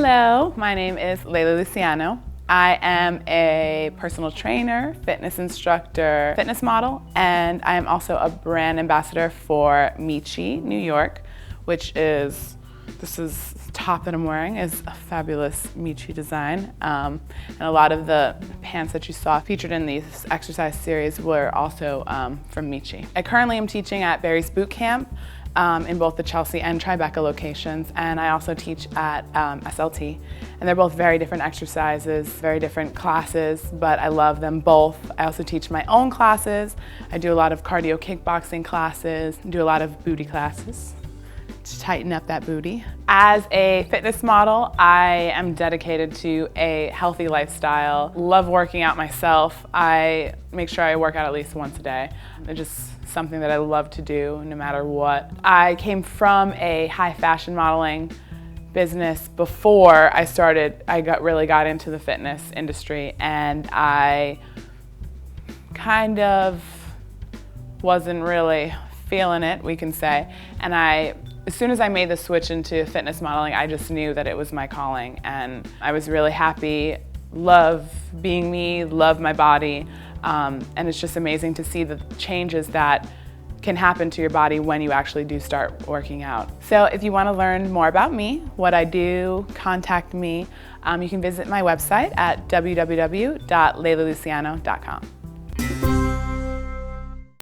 Hello, my name is Layla Luciano. I am a personal trainer, fitness instructor, fitness model, and I am also a brand ambassador for Nicci, New York, which is, this is the top that I'm wearing is a fabulous Nicci design. And a lot of the pants that you saw featured in these exercise series were also from Nicci. I currently am teaching at Barry's Bootcamp in both the Chelsea and Tribecca locations, and I also teach at SLT. And they're both very different exercises, very different classes, but I love them both. I also teach my own classes. I do a lot of cardio-kickboxing classes, do a lot of booty classes to tighten up that booty. As a fitness model, I am dedicated to a healthy lifestyle. Love working out myself. I make sure I work out at least once a day. It's just something that I love to do no matter what. I came from a high fashion modeling business before I really got into the fitness industry, and I kind of wasn't really feeling it, we can say. And as soon as I made the switch into fitness modeling, I just knew that it was my calling, and I was really happy, love being me, love my body, and it's just amazing to see the changes that can happen to your body when you actually do start working out. So if you want to learn more about me, what I do, contact me. You can visit my website at www.laylaluciano.com.